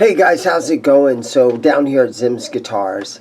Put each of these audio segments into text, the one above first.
Hey guys, how's it going? So down here at ZIMM'S Guitars,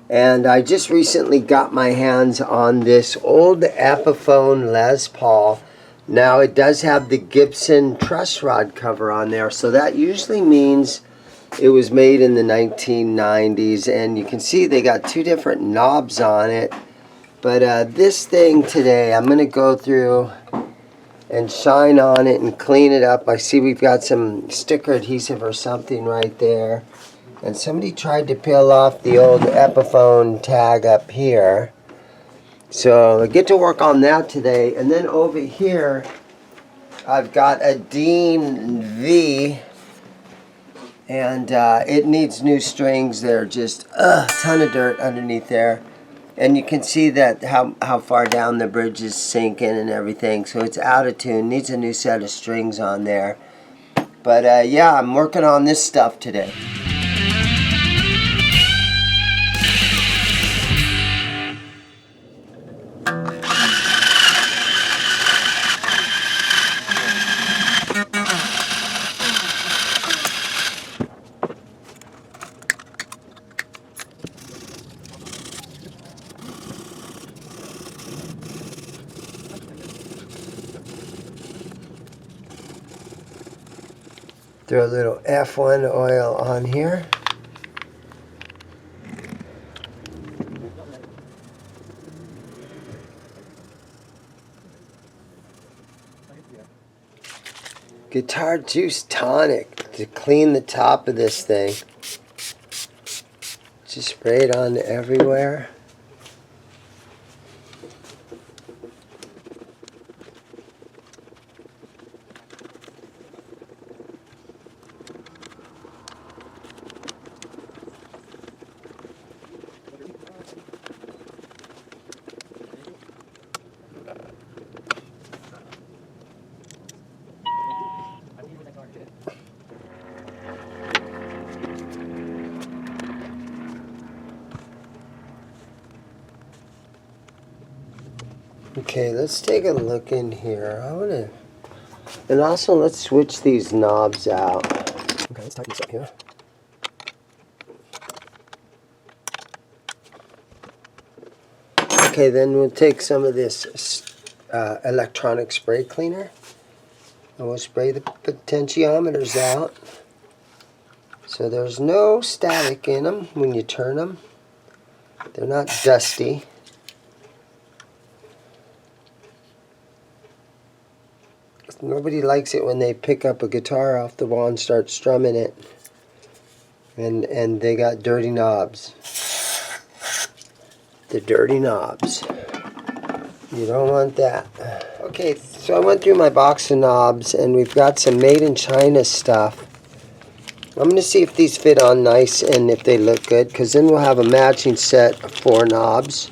and I just recently got my hands on this old Epiphone Les Paul. Now it does have the Gibson truss rod cover on there, so that usually means it was made in the 1990s, and you can see they got two different knobs on it. But this thing today, I'm going to go through and shine on it and clean it up. I see we've got some sticker adhesive or something right there, and somebody tried to peel off the old Epiphone tag up here, so I get to work on that today. And then over here I've got a Dean V, and it needs new strings. They're just a ton of dirt underneath there. And you can see that how far down the bridge is sinking and everything. So it's out of tune. Needs a new set of strings on there. But yeah, I'm working on this stuff today. Throw a little F1 oil on here. Guitar Juice Tonic to clean the top of this thing. Just spray it on everywhere. Okay, let's take a look in here. And also let's switch these knobs out. Okay, let's tighten this up here. Okay, then we'll take some of this electronic spray cleaner, and we'll spray the potentiometers out so there's no static in them when you turn them. They're not dusty. Nobody likes it when they pick up a guitar off the wall and start strumming it and they got dirty knobs. The dirty knobs. You don't want that. Okay, so I went through my box of knobs, and we've got some made in China stuff. I'm going to see if these fit on nice and if they look good, because then we'll have a matching set of 4 knobs.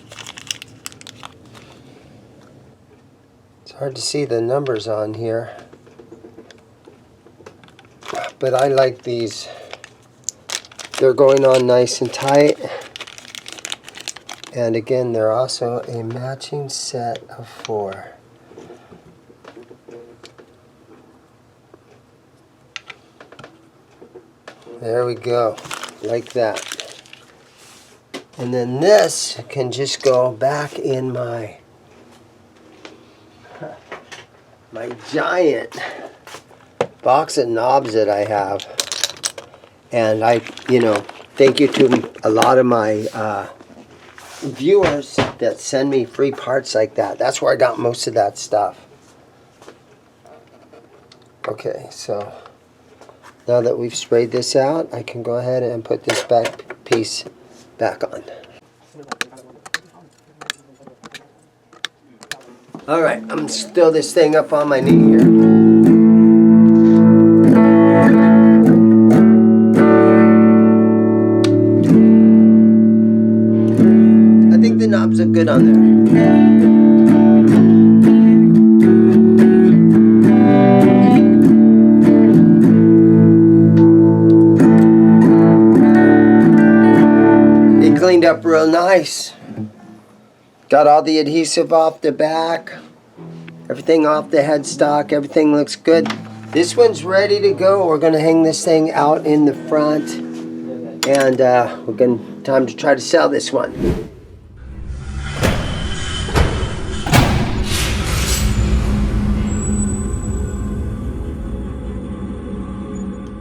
Hard to see the numbers on here, but I like these. They're going on nice and tight, and again they're also a matching set of 4. There we go, like that. And then this can just go back in my giant box of knobs that I have. And thank you to a lot of my viewers that send me free parts like that. That's where I got most of that stuff. Okay, so now that we've sprayed this out, I can go ahead and put this back piece back on. Alright, I'm going to throw this thing up on my knee here. I think the knobs are good on there. It cleaned up real nice. Got all the adhesive off the back, everything off the headstock, everything looks good. This one's ready to go. We're going to hang this thing out in the front, and we're going time to try to sell this one.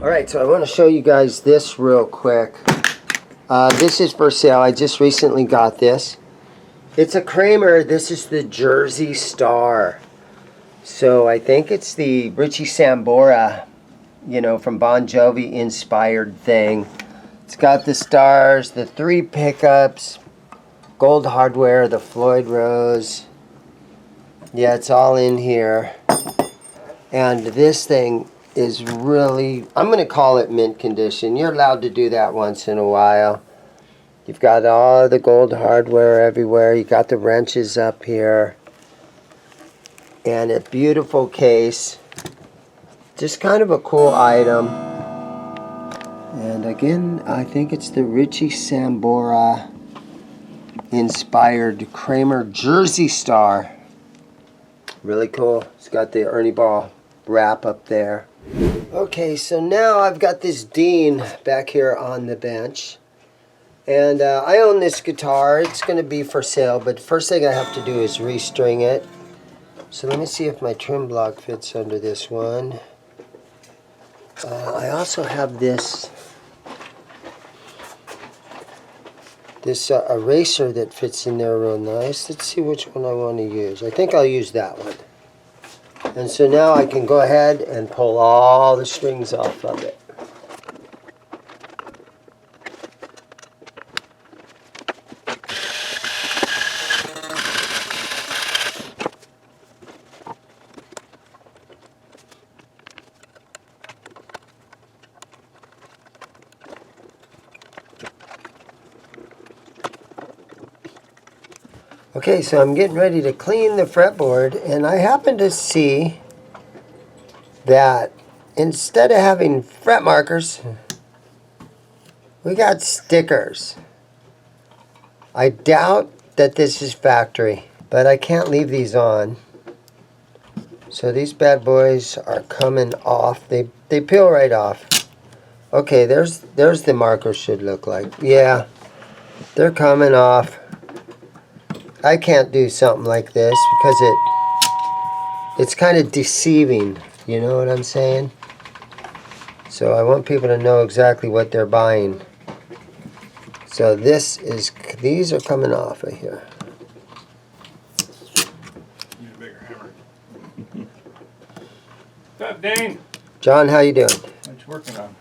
All right, so I want to show you guys this real quick. This is for sale. I just recently got this. It's a Kramer. This is the Jersey Star. So I think it's the Richie Sambora, you know, from Bon Jovi inspired thing. It's got the stars, the 3 pickups, gold hardware, the Floyd Rose. Yeah, it's all in here. And this thing is really, I'm going to call it mint condition. You're allowed to do that once in a while. You've got all the gold hardware everywhere. You got the wrenches up here. And a beautiful case. Just kind of a cool item. And again, I think it's the Richie Sambora inspired Kramer Jersey Star. Really cool. It's got the Ernie Ball wrap up there. Okay, so now I've got this Dean back here on the bench. And I own this guitar. It's going to be for sale, but first thing I have to do is restring it. So let me see if my trim block fits under this one. I also have this eraser that fits in there real nice. Let's see which one I want to use. I think I'll use that one. And so now I can go ahead and pull all the strings off of it. Okay, so I'm getting ready to clean the fretboard, and I happen to see that instead of having fret markers, we got stickers. I doubt that this is factory, but I can't leave these on. So these bad boys are coming off. They peel right off. Okay, there's the markers should look like. Yeah, they're coming off. I can't do something like this because it's kind of deceiving, you know what I'm saying? So I want people to know exactly what they're buying. So these are coming off right here. Need a bigger hammer. What's up, Dane? John, how you doing? What you working on?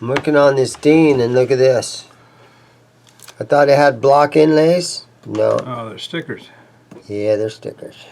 I'm working on this Dean, and look at this. I thought it had block inlays. No. Oh, they're stickers. Yeah, they're stickers.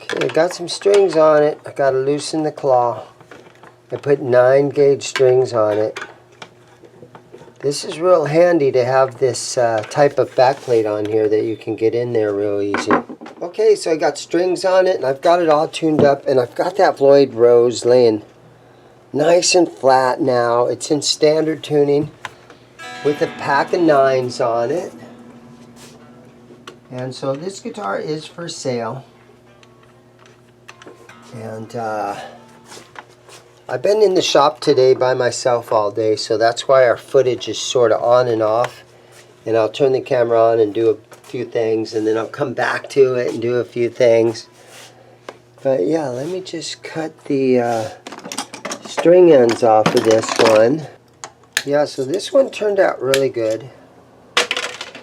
Okay, I got some strings on it. I got to loosen the claw. I put 9 gauge strings on it. This is real handy to have this type of backplate on here that you can get in there real easy. Okay, so I got strings on it, and I've got it all tuned up, and I've got that Floyd Rose laying nice and flat now. It's in standard tuning with a pack of 9s on it. And so this guitar is for sale. And I've been in the shop today by myself all day, so that's why our footage is sort of on and off. And I'll turn the camera on and do a few things, and then I'll come back to it and do a few things. But yeah, let me just cut the string ends off of this one. Yeah, so this one turned out really good.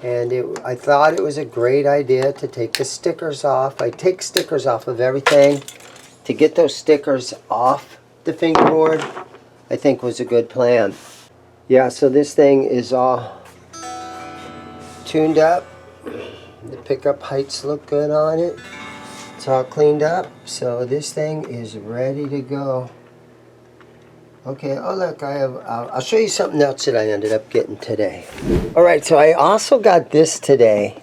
And I thought it was a great idea to take the stickers off. I take stickers off of everything. To get those stickers off the fingerboard, I think was a good plan. Yeah, so this thing is all tuned up. The pickup heights look good on it. It's all cleaned up. So this thing is ready to go. Okay, oh look, I'll show you something else that I ended up getting today. Alright, so I also got this today.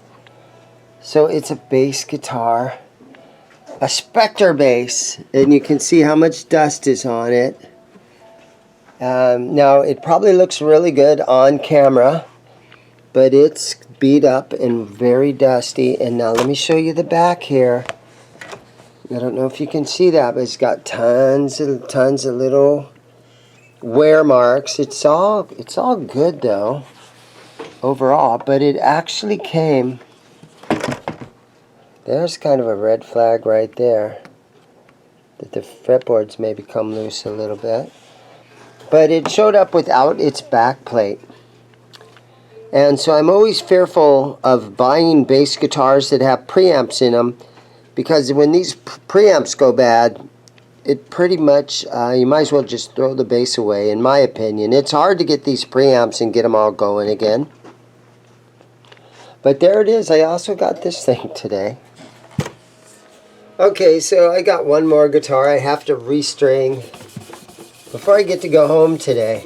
So it's a bass guitar, a Spectre bass, and you can see how much dust is on it. Now, it probably looks really good on camera, but it's beat up and very dusty. And now let me show you the back here. I don't know if you can see that, but it's got tons of little wear marks. It's all good though overall, but it actually came, there's kind of a red flag right there that the fretboards maybe come loose a little bit, but it showed up without its back plate. And so I'm always fearful of buying bass guitars that have preamps in them, because when these preamps go bad, it pretty much, you might as well just throw the bass away, in my opinion. It's hard to get these preamps and get them all going again. But there it is. I also got this thing today. Okay, so I got one more guitar I have to restring before I get to go home today.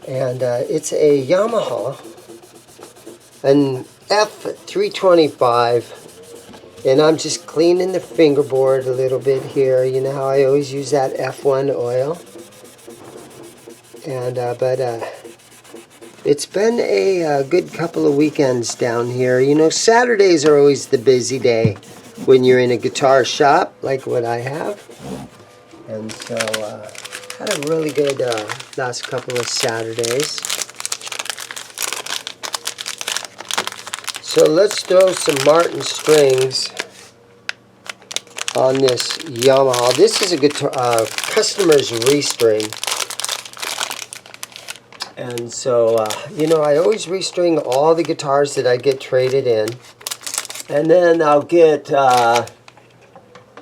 And it's a Yamaha, an F325. And I'm just cleaning the fingerboard a little bit here. You know how I always use that F1 oil. And it's been a good couple of weekends down here. You know, Saturdays are always the busy day when you're in a guitar shop like what I have. And so had a really good last couple of Saturdays. So let's throw some Martin strings on this Yamaha. This is a guitar, customer's restring. And so, you know, I always restring all the guitars that I get traded in. And then I'll get,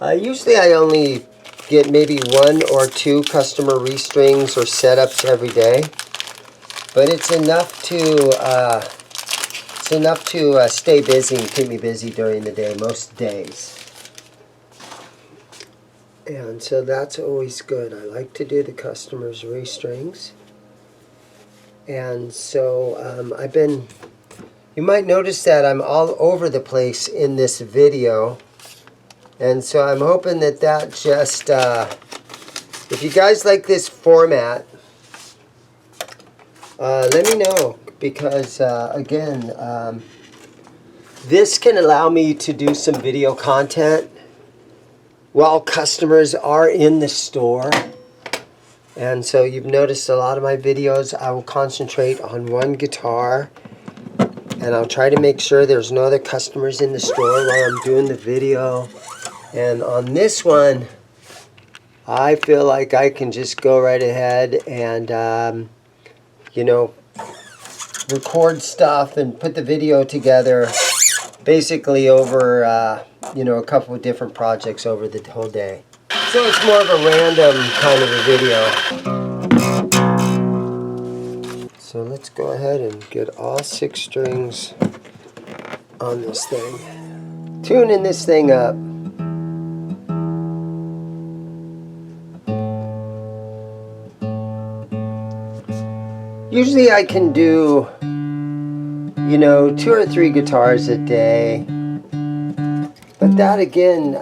usually I only get maybe 1 or 2 customer restrings or setups every day. But it's enough to stay busy and keep me busy during the day, most days. And so that's always good. I like to do the customer's restrings. And so I've been, you might notice that I'm all over the place in this video. And so I'm hoping that just, if you guys like this format, let me know. Because, again, this can allow me to do some video content while customers are in the store. And so you've noticed a lot of my videos, I will concentrate on one guitar. And I'll try to make sure there's no other customers in the store while I'm doing the video. And on this one, I feel like I can just go right ahead and, you know, record stuff and put the video together basically over, you know, a couple of different projects over the whole day. So it's more of a random kind of a video. So let's go ahead and get all 6 strings on this thing. Tuning this thing up. Usually I can do, you know, 2 or 3 guitars a day. But that again,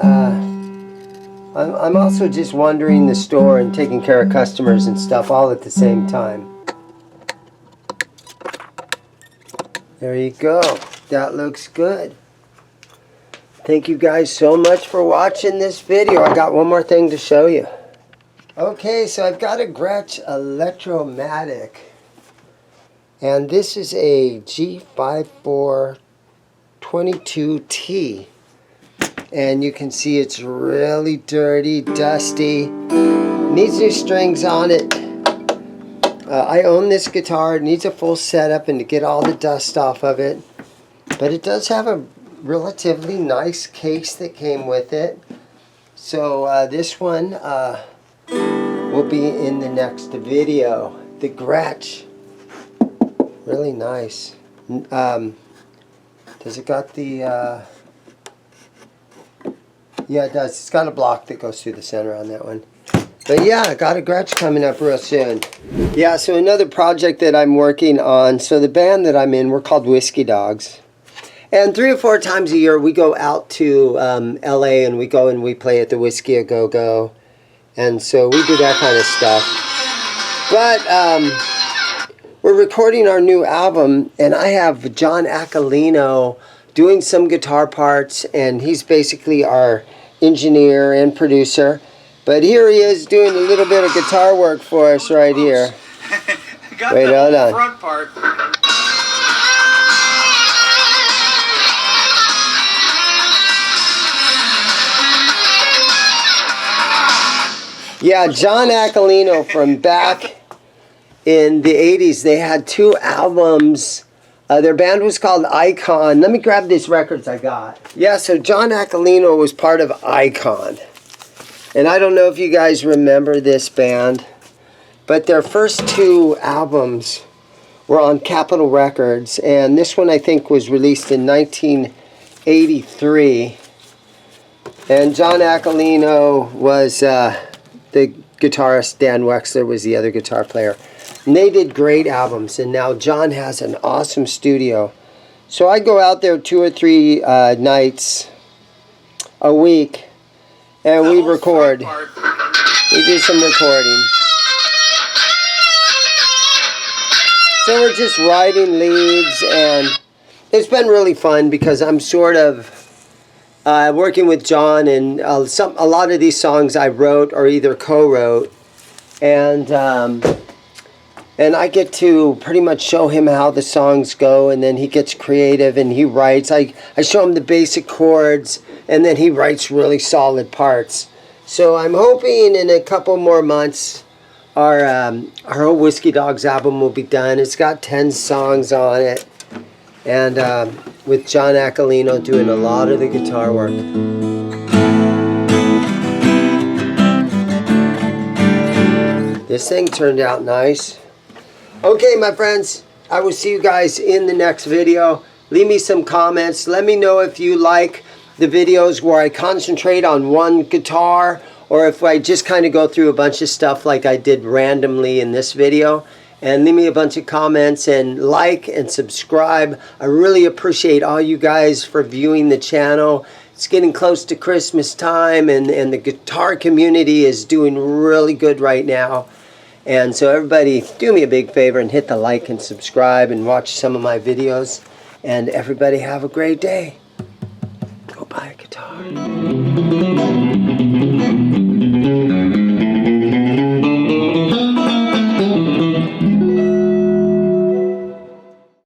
I'm also just wandering the store and taking care of customers and stuff all at the same time. There you go. That looks good. Thank you guys so much for watching this video. I got one more thing to show you. Okay, so I've got a Gretsch Electromatic. And this is a G5422T. And you can see it's really dirty, dusty. Needs new strings on it. I own this guitar. It needs a full setup and to get all the dust off of it. But it does have a relatively nice case that came with it. So this one will be in the next video. The Gretsch. Really nice. Does it got the... yeah, it does. It's got a block that goes through the center on that one. But yeah, I got a Gretsch coming up real soon. Yeah, so another project that I'm working on. So the band that I'm in, we're called Whiskey Dogs. And 3 or 4 times a year, we go out to LA and we go and we play at the Whiskey A Go Go. And so we do that kind of stuff. But we're recording our new album, and I have John Acalino doing some guitar parts, and he's basically our engineer and producer. But here he is doing a little bit of guitar work for us right here. Wait, hold on. Front part. Yeah, John Acalino from back in the 80s, they had 2 albums. Their band was called Icon. Let me grab these records I got. Yeah, so John Acalino was part of Icon. And I don't know if you guys remember this band, but their first 2 albums were on Capitol Records. And this one, I think, was released in 1983. And John Acalino was the guitarist. Dan Wexler was the other guitar player. And they did great albums, and now John has an awesome studio. So I go out there 2 or 3 nights a week, and we record. We do some recording. So we're just writing leads, and it's been really fun because I'm sort of working with John, and a lot of these songs I wrote or either co-wrote, and I get to pretty much show him how the songs go, and then he gets creative and he writes. I show him the basic chords, and then he writes really solid parts. So I'm hoping in a couple more months our whole Whiskey Dogs album will be done. It's got 10 songs on it, and with John Acalino doing a lot of the guitar work. This thing turned out nice. Okay, my friends, I will see you guys in the next video. Leave me some comments. Let me know if you like the videos where I concentrate on one guitar, or if I just kind of go through a bunch of stuff like I did randomly in this video. And leave me a bunch of comments and like and subscribe. I really appreciate all you guys for viewing the channel. It's getting close to Christmas time, and the guitar community is doing really good right now. And so everybody, do me a big favor and hit the like and subscribe and watch some of my videos. And everybody have a great day. Go buy a guitar.